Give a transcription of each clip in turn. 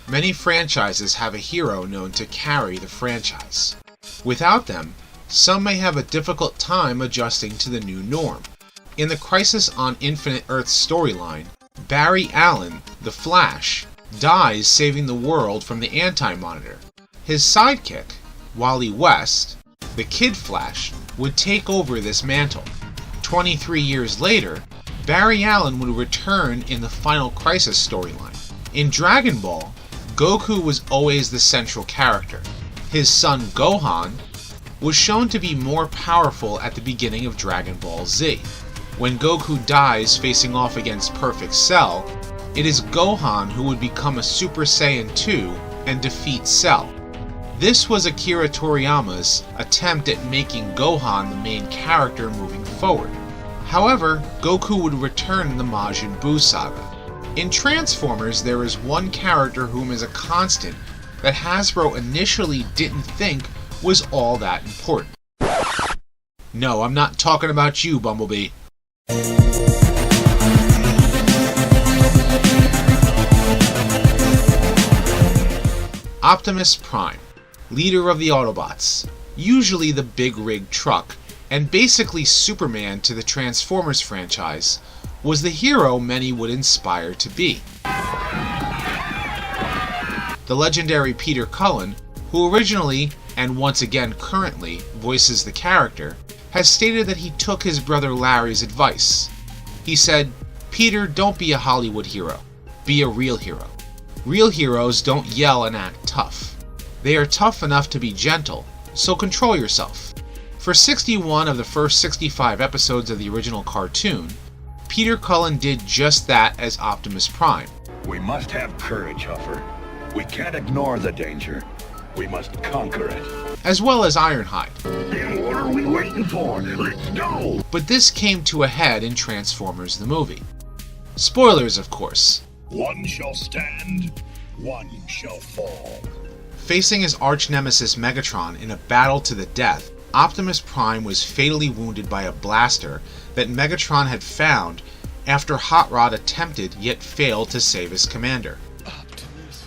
Many franchises have a hero known to carry the franchise. Without them, some may have a difficult time adjusting to the new norm. In the Crisis on Infinite Earths storyline, Barry Allen, the Flash, dies saving the world from the Anti-Monitor. His sidekick, Wally West, the Kid Flash, would take over this mantle. 23 years later, Barry Allen would return in the Final Crisis storyline. In Dragon Ball, Goku was always the central character. His son Gohan was shown to be more powerful at the beginning of Dragon Ball Z. When Goku dies facing off against Perfect Cell, it is Gohan who would become a Super Saiyan 2 and defeat Cell. This was Akira Toriyama's attempt at making Gohan the main character moving forward. However, Goku would return in the Majin Buu saga. In Transformers, there is one character whom is a constant that Hasbro initially didn't think was all that important. No, I'm not talking about you, Bumblebee. Optimus Prime, leader of the Autobots, usually the big rig truck, and basically Superman to the Transformers franchise, was the hero many would aspire to be. The legendary Peter Cullen, who originally, and once again currently, voices the character, has stated that he took his brother Larry's advice. He said, "Peter, don't be a Hollywood hero. Be a real hero. Real heroes don't yell and act tough. They are tough enough to be gentle, so control yourself." For 61 of the first 65 episodes of the original cartoon, Peter Cullen did just that as Optimus Prime. We must have courage, Huffer. We can't ignore the danger. We must conquer it. As well as Ironhide. Then what are we waiting for? Let's go! But this came to a head in Transformers the movie. Spoilers, of course. One shall stand, one shall fall. Facing his arch-nemesis Megatron in a battle to the death, Optimus Prime was fatally wounded by a blaster that Megatron had found after Hot Rod attempted yet failed to save his commander. Optimus,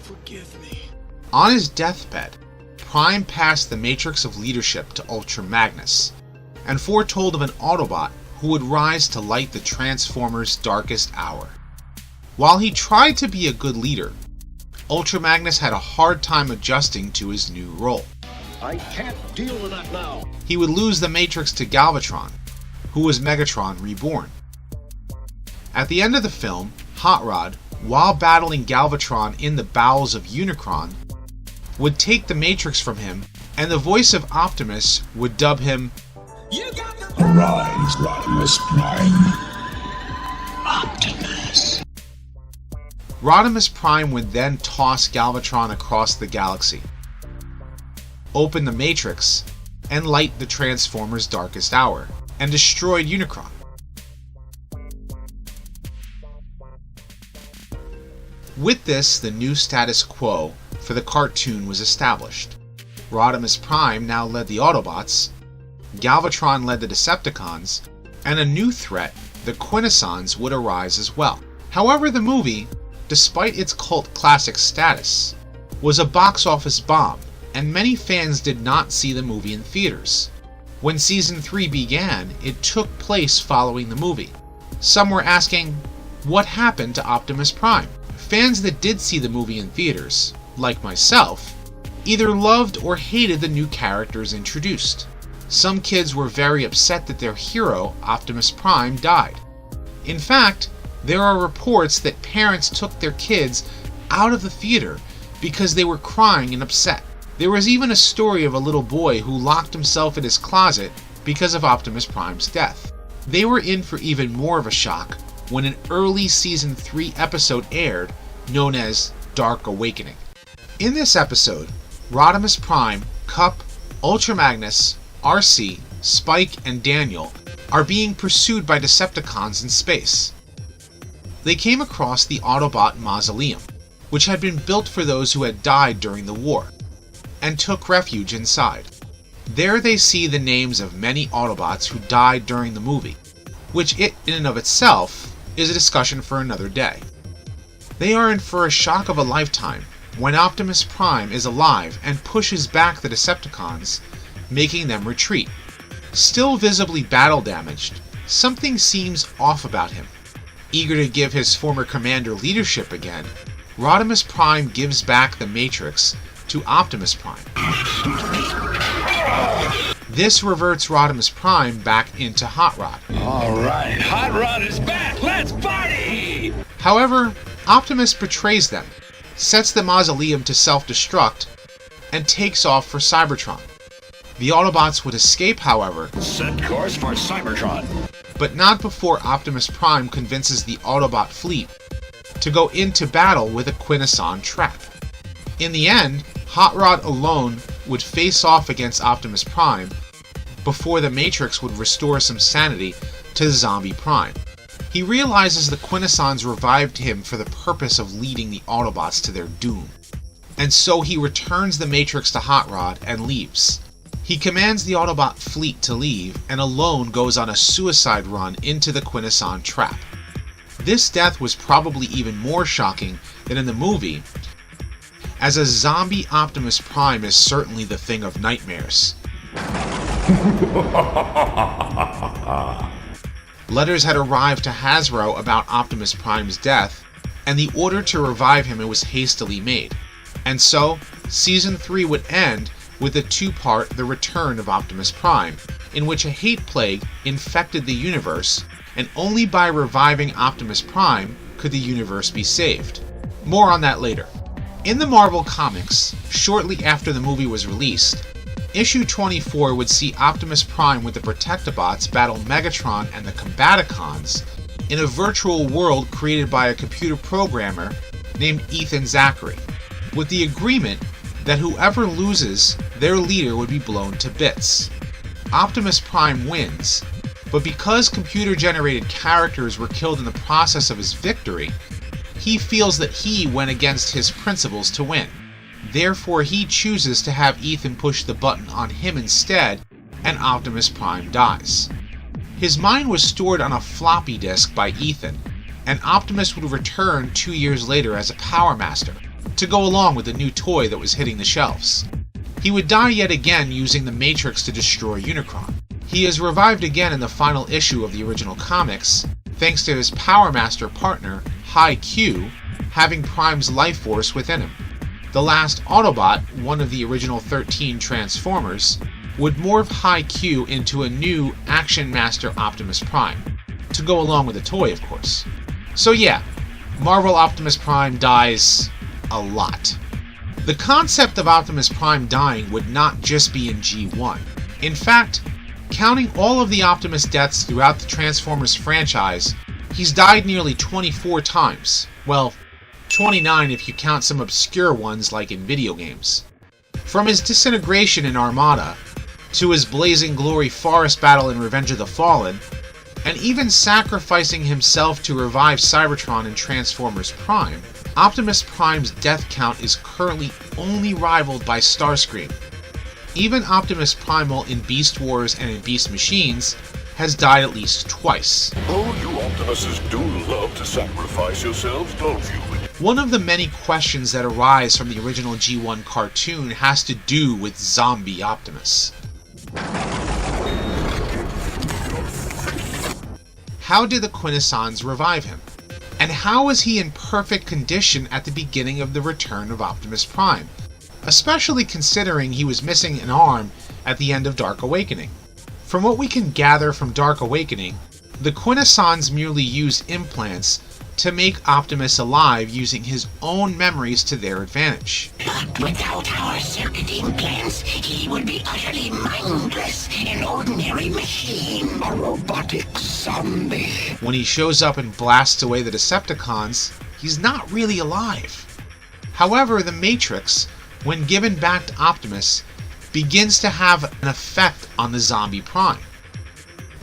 forgive me. On his deathbed, Prime passed the matrix of leadership to Ultra Magnus, and foretold of an Autobot who would rise to light the Transformers' darkest hour. While he tried to be a good leader, Ultra Magnus had a hard time adjusting to his new role. I can't deal with that now. He would lose the Matrix to Galvatron, who was Megatron reborn. At the end of the film, Hot Rod, while battling Galvatron in the bowels of Unicron, would take the Matrix from him, and the voice of Optimus would dub him, You got the Arise, Optimus Prime. Optimus. Rodimus Prime would then toss Galvatron across the galaxy, open the Matrix, and light the Transformers' darkest hour, and destroyed Unicron. With this, the new status quo for the cartoon was established. Rodimus Prime now led the Autobots, Galvatron led the Decepticons, and a new threat, the Quintessons, would arise as well. However, the movie, despite its cult classic status, was a box office bomb, and many fans did not see the movie in theaters. When Season 3 began, it took place following the movie. Some were asking, what happened to Optimus Prime? Fans that did see the movie in theaters, like myself, either loved or hated the new characters introduced. Some kids were very upset that their hero, Optimus Prime, died. In fact, there are reports that parents took their kids out of the theater because they were crying and upset. There was even a story of a little boy who locked himself in his closet because of Optimus Prime's death. They were in for even more of a shock when an early Season 3 episode aired known as Dark Awakening. In this episode, Rodimus Prime, Cup, Ultra Magnus, RC, Spike, and Daniel are being pursued by Decepticons in space. They came across the Autobot Mausoleum, which had been built for those who had died during the war, and took refuge inside. There they see the names of many Autobots who died during the movie, which in and of itself is a discussion for another day. They are in for a shock of a lifetime when Optimus Prime is alive and pushes back the Decepticons, making them retreat. Still visibly battle damaged, something seems off about him. Eager to give his former commander leadership again, Rodimus Prime gives back the Matrix to Optimus Prime. This reverts Rodimus Prime back into Hot Rod. Alright, Hot Rod is back! Let's party! However, Optimus betrays them, sets the mausoleum to self-destruct, and takes off for Cybertron. The Autobots would escape, however, Set course for Cybertron. but not before Optimus Prime convinces the Autobot fleet to go into battle with a Quintesson trap. In the end, Hot Rod alone would face off against Optimus Prime before the Matrix would restore some sanity to Zombie Prime. He realizes the Quintessons revived him for the purpose of leading the Autobots to their doom, and so he returns the Matrix to Hot Rod and leaves. He commands the Autobot fleet to leave and alone goes on a suicide run into the Quintesson trap. This death was probably even more shocking than in the movie, as a zombie Optimus Prime is certainly the thing of nightmares. Letters had arrived to Hasbro about Optimus Prime's death, and the order to revive him was hastily made. And so, Season 3 would end with a two-part The Return of Optimus Prime, in which a hate plague infected the universe, and only by reviving Optimus Prime could the universe be saved. More on that later. In the Marvel Comics, shortly after the movie was released, issue 24 would see Optimus Prime with the Protectobots battle Megatron and the Combaticons in a virtual world created by a computer programmer named Ethan Zachary, with the agreement that whoever loses, their leader would be blown to bits. Optimus Prime wins, but because computer-generated characters were killed in the process of his victory, he feels that he went against his principles to win. Therefore, he chooses to have Ethan push the button on him instead, and Optimus Prime dies. His mind was stored on a floppy disk by Ethan, and Optimus would return 2 years later as a Power Master, to go along with the new toy that was hitting the shelves. He would die yet again using the Matrix to destroy Unicron. He is revived again in the final issue of the original comics, thanks to his Power Master partner, High Q, having Prime's life force within him. The last Autobot, one of the original 13 Transformers, would morph High Q into a new Action Master Optimus Prime, to go along with the toy, of course. So yeah, Marvel Optimus Prime dies a lot. The concept of Optimus Prime dying would not just be in G1. In fact, counting all of the Optimus deaths throughout the Transformers franchise, he's died nearly 24 times. Well, 29 if you count some obscure ones like in video games. From his disintegration in Armada, to his Blazing Glory Forest battle in Revenge of the Fallen, and even sacrificing himself to revive Cybertron in Transformers Prime, Optimus Prime's death count is currently only rivaled by Starscream. Even Optimus Primal in Beast Wars and in Beast Machines has died at least twice. Oh, you Optimuses do love to sacrifice yourselves, don't you? One of the many questions that arise from the original G1 cartoon has to do with zombie Optimus. How did the Quintessons revive him? And how was he in perfect condition at the beginning of the Return of Optimus Prime, especially considering he was missing an arm at the end of Dark Awakening? From what we can gather from Dark Awakening, the Quintessons merely used implants to make Optimus alive using his own memories to their advantage. But without our circuit implants, he would be utterly mindless, an ordinary machine, a robotic zombie. When he shows up and blasts away the Decepticons, he's not really alive. However, the Matrix, when given back to Optimus, begins to have an effect on the zombie Prime.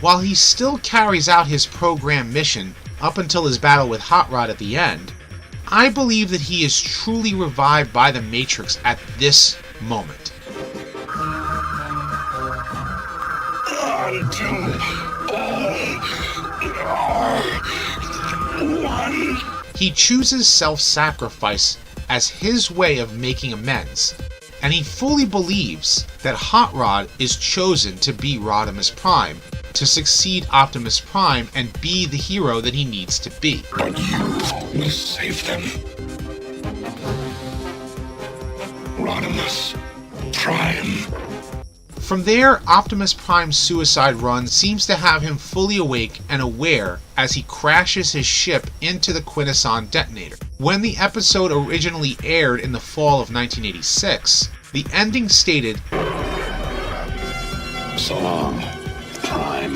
While he still carries out his program mission up until his battle with Hot Rod at the end, I believe that he is truly revived by the Matrix at this moment. He chooses self-sacrifice as his way of making amends, and he fully believes that Hot Rod is chosen to be Rodimus Prime, to succeed Optimus Prime and be the hero that he needs to be. But you must save them. Rodimus Prime. From there, Optimus Prime's suicide run seems to have him fully awake and aware as he crashes his ship into the Quintesson detonator. When the episode originally aired in the fall of 1986, the ending stated, So long, Prime.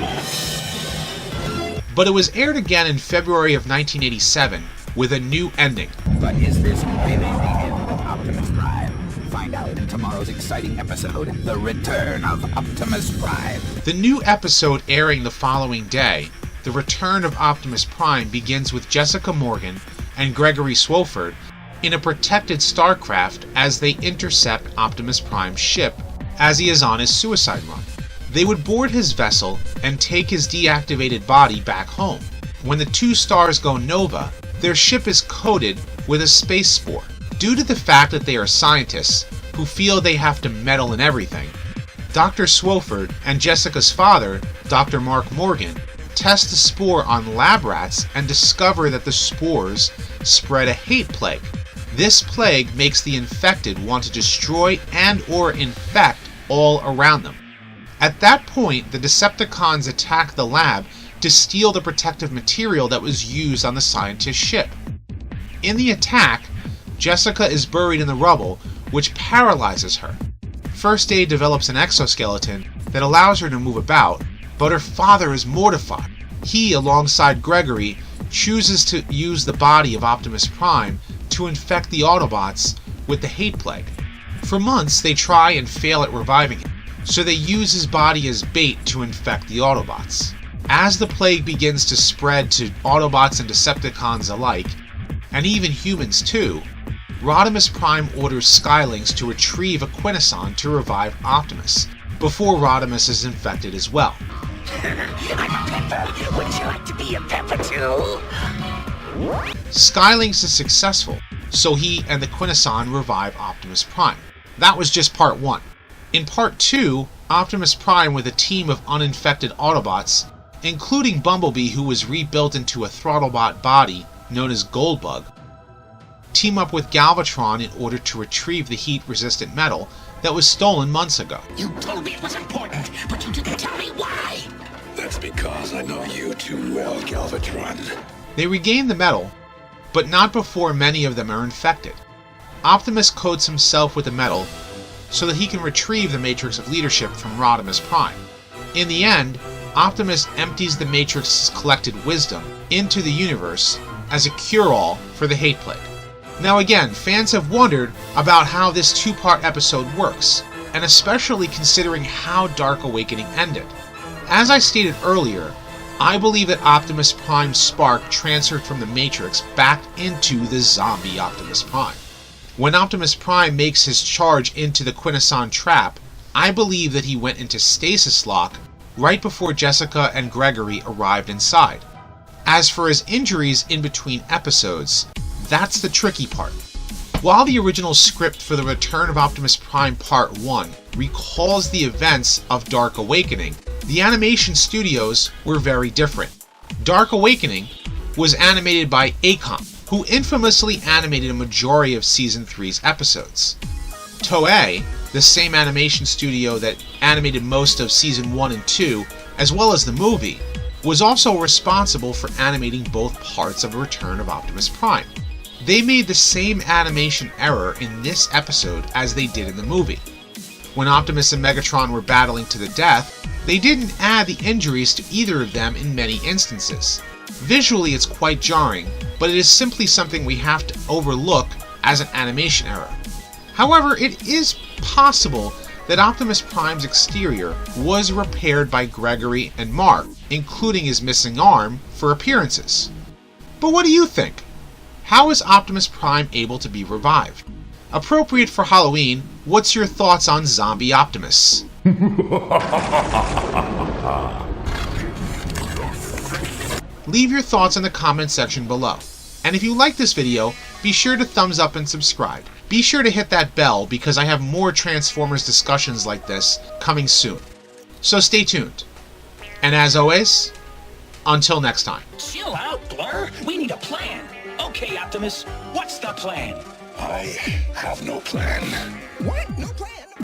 but it was aired again in February of 1987 with a new ending. But is this really the end of Optimus Prime? Find out in tomorrow's exciting episode, The Return of Optimus Prime. The new episode airing the following day, The Return of Optimus Prime, begins with Jessica Morgan and Gregory Swofford in a protected starcraft as they intercept Optimus Prime's ship as he is on his suicide run. They would board his vessel and take his deactivated body back home. When the two stars go nova, their ship is coated with a space spore. Due to the fact that they are scientists who feel they have to meddle in everything, Dr. Swofford and Jessica's father, Dr. Mark Morgan, test the spore on lab rats and discover that the spores spread a hate plague. This plague makes the infected want to destroy and or infect all around them. At that point, the Decepticons attack the lab to steal the protective material that was used on the scientist's ship. In the attack, Jessica is buried in the rubble, which paralyzes her. First Aid develops an exoskeleton that allows her to move about, but her father is mortified. He, alongside Gregory, chooses to use the body of Optimus Prime to infect the Autobots with the hate plague. For months, they try and fail at reviving him, so they use his body as bait to infect the Autobots. As the plague begins to spread to Autobots and Decepticons alike, and even humans too, Rodimus Prime orders Skylings to retrieve a Quintesson to revive Optimus, before Rodimus is infected as well. I'm a pepper. Would you like to be a pepper too? Skylings is successful, so he and the Quintesson revive Optimus Prime. That was just part 1. In part 2, Optimus Prime with a team of uninfected Autobots, including Bumblebee, who was rebuilt into a Throttlebot body known as Goldbug, team up with Galvatron in order to retrieve the heat-resistant metal that was stolen months ago. You told me it was important, but you didn't tell me why. That's because I know you too well, Galvatron. They regain the metal, but not before many of them are infected. Optimus coats himself with the metal so that he can retrieve the Matrix of Leadership from Rodimus Prime. In the end, Optimus empties the Matrix's collected wisdom into the universe as a cure-all for the hate plague. Now again, fans have wondered about how this 2-part episode works, and especially considering how Dark Awakening ended. As I stated earlier, I believe that Optimus Prime's spark transferred from the Matrix back into the zombie Optimus Prime. When Optimus Prime makes his charge into the Quintesson trap, I believe that he went into stasis lock right before Jessica and Gregory arrived inside. As for his injuries in between episodes, that's the tricky part. While the original script for The Return of Optimus Prime Part 1 recalls the events of Dark Awakening, the animation studios were very different. Dark Awakening was animated by Acom, who infamously animated a majority of Season 3's episodes. Toei, the same animation studio that animated most of Season 1 and 2, as well as the movie, was also responsible for animating both parts of The Return of Optimus Prime. They made the same animation error in this episode as they did in the movie. When Optimus and Megatron were battling to the death, they didn't add the injuries to either of them in many instances. Visually it's quite jarring, but it is simply something we have to overlook as an animation error. However, it is possible that Optimus Prime's exterior was repaired by Gregory and Mark, including his missing arm, for appearances. But what do you think? How is Optimus Prime able to be revived? Appropriate for Halloween, what's your thoughts on Zombie Optimus? Leave your thoughts in the comment section below. And if you like this video, be sure to thumbs up and subscribe. Be sure to hit that bell because I have more Transformers discussions like this coming soon. So stay tuned. And as always, until next time. Chill out, Blur. We need a plan. Okay, Optimus, what's the plan? I have no plan. What? No plan?